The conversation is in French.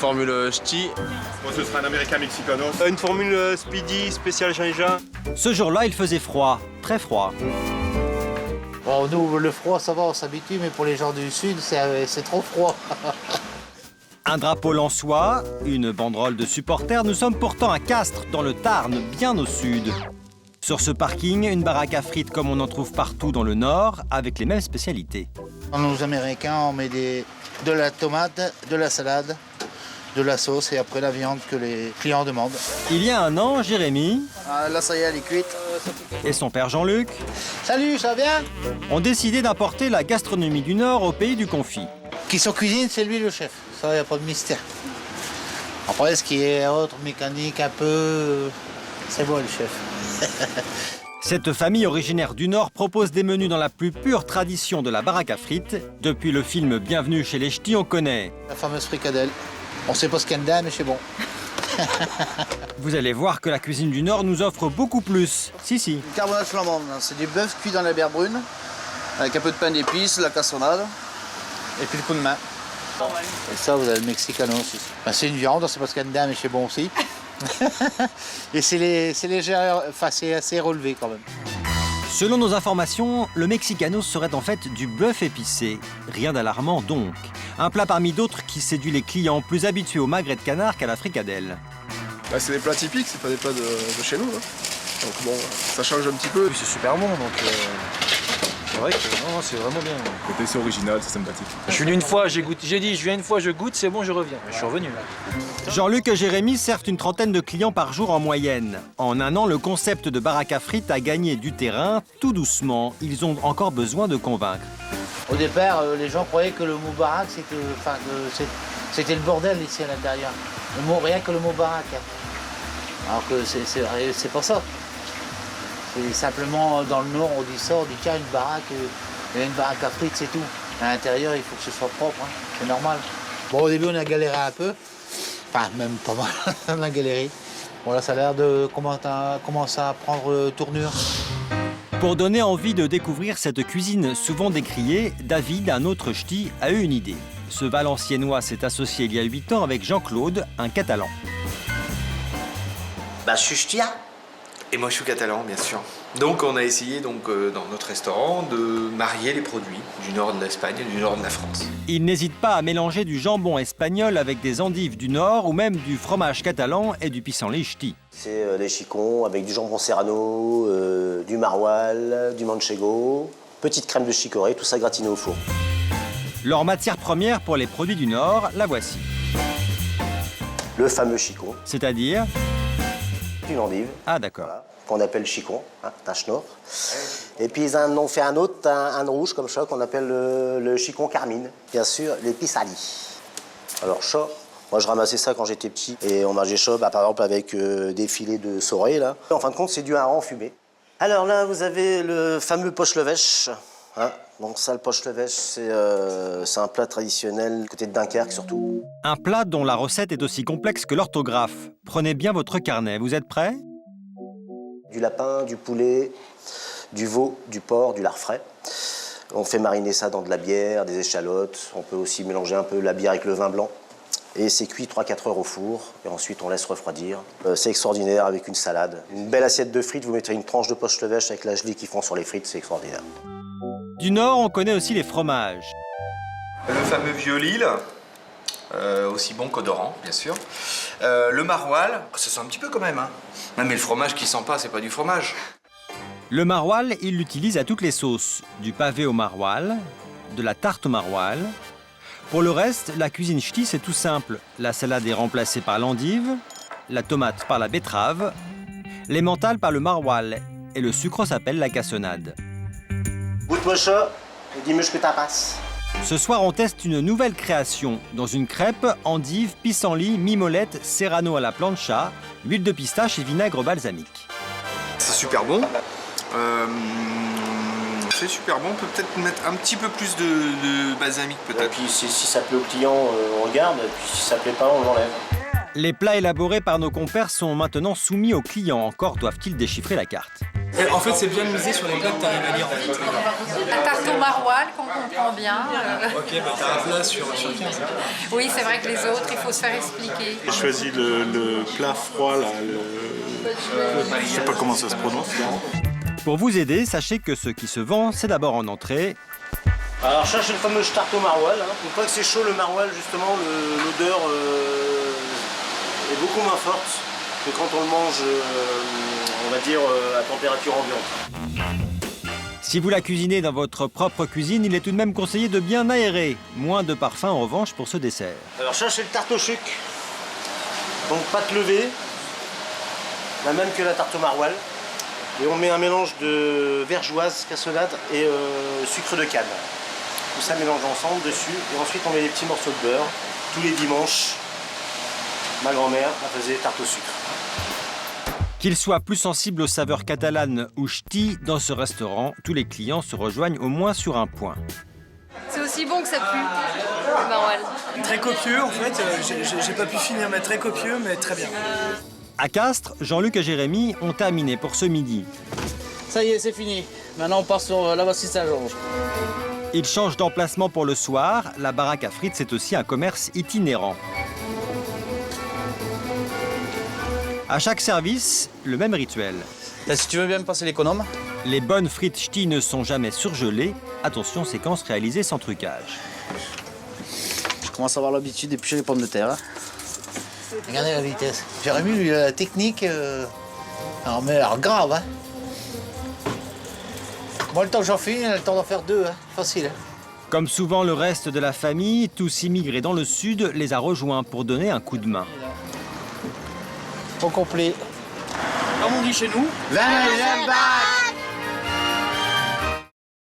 Formule ch'ti. Moi, ce sera un American Mexicanos. Une formule Speedy spéciale gingembre. Ce jour-là, il faisait froid, très froid. Bon, nous, le froid, ça va, on s'habitue, mais pour les gens du Sud, c'est trop froid. Un drapeau lensois, une banderole de supporters, nous sommes pourtant à Castres, dans le Tarn, bien au sud. Sur ce parking, une baraque à frites comme on en trouve partout dans le Nord, avec les mêmes spécialités. Nous, Américains, on met de la tomate, de la salade, de la sauce et après la viande que les clients demandent. Il y a un an, Jérémy Là, ça y est, elle est cuite. et son père Jean-Luc Salut, ça va bien? ont décidé d'apporter la gastronomie du Nord au pays du confit. Qui sont cuisine, c'est lui le chef. Ça, il n'y a pas de mystère. Après, ce qui est autre, mécanique, un peu, c'est moi le chef. Cette famille originaire du Nord propose des menus dans la plus pure tradition de la baraque à frites. Depuis le film Bienvenue chez les Ch'tis, on connaît. La fameuse fricadelle. On sait pas ce qu'il y a dedans, mais c'est bon. Vous allez voir que la cuisine du Nord nous offre beaucoup plus. Si. Une carbonade flamande, c'est du bœuf cuit dans la bière brune, avec un peu de pain d'épices, la cassonade, et puis le coup de main. Et ça, vous avez le Mexicanos aussi. Ben, c'est une viande, on sait pas ce qu'il y a dedans, mais c'est bon aussi. Et c'est léger, enfin c'est assez relevé quand même. Selon nos informations, le Mexicanos serait en fait du bœuf épicé. Rien d'alarmant donc. Un plat parmi d'autres qui séduit les clients plus habitués au magret de canard qu'à la fricadelle. Bah, c'est des plats typiques, c'est pas des plats de chez nous. Hein. Donc bon, ça change un petit peu. Oui, c'est super bon, donc c'est vrai que non, c'est vraiment bien. Côté, c'est original, c'est sympathique. Je suis venu une fois, j'ai dit je viens une fois, je goûte, c'est bon, je reviens. Je suis revenu. Jean-Luc et Jérémy servent une trentaine de clients par jour en moyenne. En un an, le concept de baraque à frites a gagné du terrain tout doucement. Ils ont encore besoin de convaincre. Au départ, les gens croyaient que le mot baraque, c'était le bordel ici à l'intérieur. Rien que le mot baraque. Alors que c'est pas ça. C'est simplement dans le Nord, on dit ça, on dit tiens, une baraque, il y a une baraque à frites, c'est tout. À l'intérieur, il faut que ce soit propre, hein. C'est normal. Bon, au début, on a galéré un peu. Enfin, même pas mal, on a galéré. Bon, là, ça a l'air de commencer à prendre tournure. Pour donner envie de découvrir cette cuisine souvent décriée, David, un autre ch'ti, a eu une idée. Ce Valenciennois s'est associé il y a 8 ans avec Jean-Claude, un Catalan. Je suis ch'tien. Et moi, je suis catalan, bien sûr. Donc, on a essayé dans notre restaurant de marier les produits du nord de l'Espagne et du nord de la France. Il n'hésite pas à mélanger du jambon espagnol avec des endives du Nord ou même du fromage catalan et du pissenlit ch'ti. C'est des chicons avec du jambon serrano, du maroilles, du manchego, petite crème de chicorée, tout ça gratiné au four. Leur matière première pour les produits du Nord, la voici. Le fameux chicon. C'est-à-dire une endive. Ah, d'accord. Voilà, qu'on appelle chicon, un schnorr. Et puis ils en ont fait un autre, un rouge comme ça, qu'on appelle le chicon carmine. Bien sûr, les pissalis. Alors ça, moi je ramassais ça quand j'étais petit. Et on mangeait ça, par exemple, avec des filets de soré, là. En fin de compte, c'est du hareng fumé. Alors là, vous avez le fameux poche-levêche. Donc ça, le poche-levêche, c'est un plat traditionnel, côté de Dunkerque surtout. Un plat dont la recette est aussi complexe que l'orthographe. Prenez bien votre carnet, vous êtes prêts? Du lapin, du poulet, du veau, du porc, du lard frais. On fait mariner ça dans de la bière, des échalotes. On peut aussi mélanger un peu la bière avec le vin blanc. Et c'est cuit 3-4 heures au four. Et ensuite, on laisse refroidir. C'est extraordinaire avec une salade. Une belle assiette de frites, vous mettez une tranche de poche-levêche avec la gelée qu'ils font sur les frites, c'est extraordinaire. Du Nord, on connaît aussi les fromages. Le fameux vieux Lille, aussi bon qu'odorant, bien sûr. Le maroilles, ça sent un petit peu quand même. Hein. Non, mais le fromage qui sent pas, c'est pas du fromage. Le maroilles, il l'utilise à toutes les sauces. Du pavé au maroilles, de la tarte au maroilles. Pour le reste, la cuisine ch'ti, c'est tout simple. La salade est remplacée par l'endive, la tomate par la betterave, l'emmental par le maroilles et le sucre s'appelle la cassonade. Goûte-moi ça et dis-moi ce que t'en passes. Ce soir, on teste une nouvelle création. Dans une crêpe, endive, pissenlit, mimolette, serrano à la plancha, huile de pistache et vinaigre balsamique. C'est super bon. C'est super bon. On peut peut-être mettre un petit peu plus de balsamique, peut-être. Et puis si ça plaît au client, on regarde. Et puis si ça plaît pas, on l'enlève. Les plats élaborés par nos compères sont maintenant soumis aux clients. Encore doivent-ils déchiffrer la carte. En fait, c'est bien de miser sur les plats que tu arrives à lire. La tarte au maroilles qu'on comprend bien. Ok, bah t'as un plat sur 15. Oui, c'est vrai que les autres, il faut se faire expliquer. J'ai choisi le plat froid, là, je sais pas comment ça se prononce. Pour vous aider, sachez que ce qui se vend, c'est d'abord en entrée. Alors cherchez le fameux tarte au maroilles. Hein. Une fois que c'est chaud, le maroilles, justement, l'odeur est beaucoup moins forte que quand on le mange, on va dire, à température ambiante. Si vous la cuisinez dans votre propre cuisine, il est tout de même conseillé de bien aérer. Moins de parfum en revanche pour ce dessert. Alors cherchez le tarte au sucre. Donc pâte levée, la même que la tarte au maroilles. Et on met un mélange de vergeoise, cassonade et sucre de canne. Tout ça mélange ensemble dessus. Et ensuite on met des petits morceaux de beurre. Tous les dimanches, ma grand-mère faisait tarte au sucre. Qu'ils soient plus sensibles aux saveurs catalanes ou ch'ti, dans ce restaurant, tous les clients se rejoignent au moins sur un point. C'est aussi bon que ça pue, le maroilles. Très copieux, en fait. J'ai pas pu finir, mais très copieux, mais très bien. À Castres, Jean-Luc et Jérémy ont terminé pour ce midi. Ça y est, c'est fini. Maintenant, on part sur la Bastille Saint-Georges. Ils changent d'emplacement pour le soir. La baraque à frites, c'est aussi un commerce itinérant. À chaque service, le même rituel. Là, si tu veux bien me passer l'économe. Les bonnes frites ch'ti ne sont jamais surgelées. Attention, séquence réalisée sans trucage. Je commence à avoir l'habitude d'éplucher les pommes de terre. Hein. Regardez la vitesse. Jérémy, lui, la technique, alors grave. Hein. Moi, le temps que j'en fais, il a le temps d'en faire deux. Hein. Facile. Hein. Comme souvent le reste de la famille, tous immigrés dans le sud, les a rejoints pour donner un coup de main. Au complet. Comme on dit chez nous, 20 bacs.